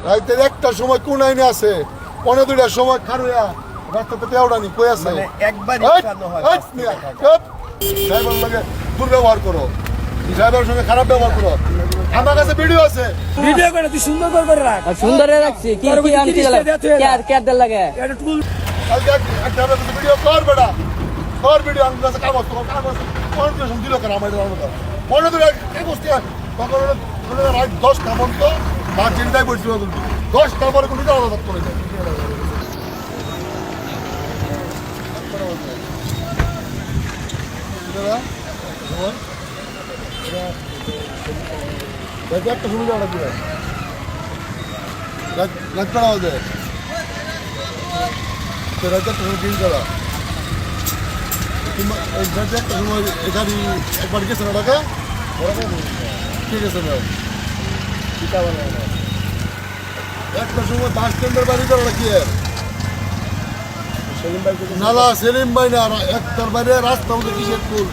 রাইতের একটার সময় কোন আইনে আছে, 12টার সময় খারুয়া রাস্তাতে তেওড়ানি কই আছে একবার ড্রাইভার লাগে দুর্ব্যবহার করো, ড্রাইভারের সঙ্গে খারাপ ব্যবহার করো। আমার কাছে ভিডিও আছে, ভিডিও করে তুই সুন্দর করে রাখ। সুন্দর রাখছি কি কি আনতে কেয়ার লাগে এটা টুল কালকে একটা ভিডিও কর বেটা, কর ভিডিও। আমার কাছে কাগজ তোমার কাগজ কনফিউশন দিল কেন আমার এটা মনে তো এই বসতে তখন রাত 10টা পর্যন্ত বা চিন্তায় বলছিল 10টা পরে কোনো আলাদা করে যায়। একটা সুবিধা ওটা দিয়ে রাখতে না ওদের রাতে একটা সময় ডিল করা রাতে একটা সময় গাড়ি একবার গেছে না টাকা ঠিক আছে ম্যাম একটা সময় বাস স্ট্যান্ডের বাড়ি করা কি নালা সেলিম ভাই না একটার বাইরে রাস্তা মধ্যে কিসের টুল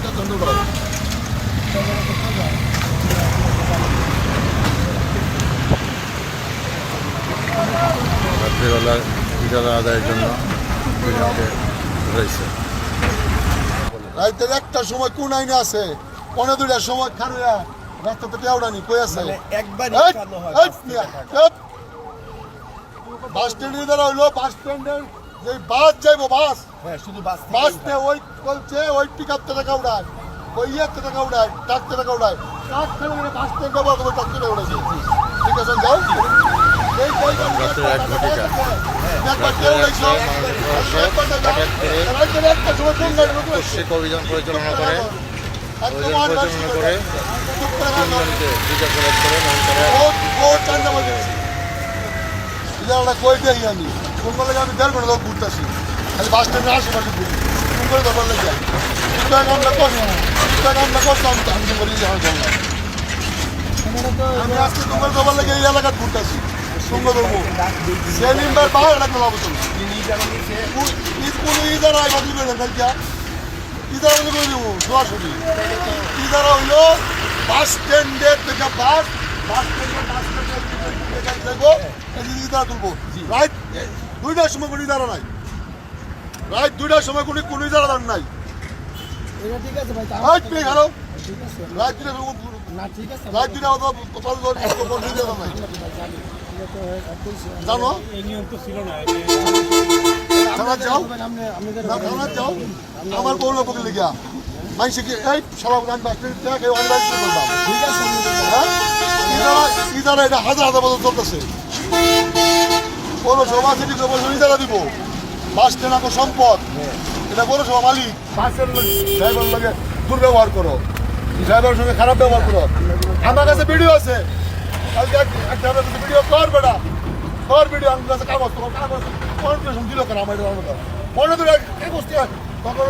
রাত্রিবেলা ইজারা আদায়ের জন্য দুজনকে ধরেছে। রাইতের একটার সময় কোন আইনে আছে, 12টার সময় খারুয়া রাস্তাতে তেওড়ানি কই আছে বাস স্ট্যান্ডের দ্বারা হইলো বাস স্ট্যান্ডের যে বাস যাইবো বাস শুধু বাস নে ওই বলছে ওই পিক আপ টাকা উড়ায়, ওই ইয়েতে টাকা উড়ায়, ট্রাক টাকা উড়ায়, ট্রাক থেকে বাস স্ট্যান্ড ব্যবহার করে ট্রাক থেকে উড়াইছে। ঠিক আছে যাও এই রাত্রে 1 ঘটিকা প্রত্যেক অভিযান পরিচালনা করে তিনজনকে জিজ্ঞাসাবাদ করে কই দেখি আমি কোন লাগে আমি 1.5 ঘন্টা লোক ঘুরতেছি খালি বাস স্ট্যান্ডে আশেপাশে ঘুরি কোন করে দরকার লাগে আমরা করতাম আমি তো বলি আমি আজকে তোমার দরকার লাগে এই এলাকায় ঘুরতেছি সঙ্গ ধরবো সেলিম ভাই বাইরে লাগবে বাবু কোনো ইদারা বাতিল করে দেন ইদারা বলে করে দেবো সরাসরি ইদারা হইলো বাস স্ট্যান্ডের থেকে বাস ইদারা তুলবো রাইট 2টার সময় কোনো ইদারা নাই, রাইট 2টার সময় কোনো ইদারা নাই ঠিক আছে ভাই রাইট পেয়ে গেল রাইট 2টা না ঠিক আছে রাইট 2টা নাই জানো এই নিয়ম তো ছিল না থানা যাও থানা যাও আমার বউ লোক লিখা মাইসে কি এই সবাই গান বাস দেখে অনলাইন করলাম ঠিক আছে ইদারা এটা হাজার বছর চলতেছে পৌরসভা সিটি কর্পোরেশন ইদারা দিব বাস স্ট্যান্ড আমার সম্পদ এটা পৌরসভা মালিক বাসের ড্রাইভার লাগে দুর্ব্যবহার করো, ড্রাইভারের সঙ্গে খারাপ ব্যবহার করো। আমার কাছে ভিডিও আছে, কালকে একটা ভিডিও কর বেটা, কর ভিডিও। আমার কাছে কাগজ তোমার কাগজ কনফিউশন দিল কেন আমার এটা মনে তো এই বসতে তখন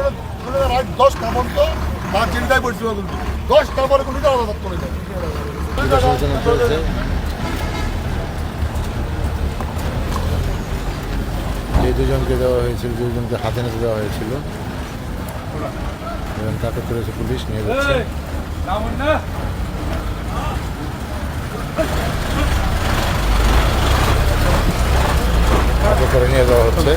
রাত 10টা পর্যন্ত বা চিন্তায় পড়ছিল 10টা পরে কোনো আলাদা করে যায়। যে দুজনকে দেওয়া হয়েছিল, দুজনকে হাতে নিতে দেওয়া হয়েছিল এবং তাকে করেছে পুলিশ নিয়ে যাচ্ছে। করে নিয়ে যাওয়া হচ্ছে।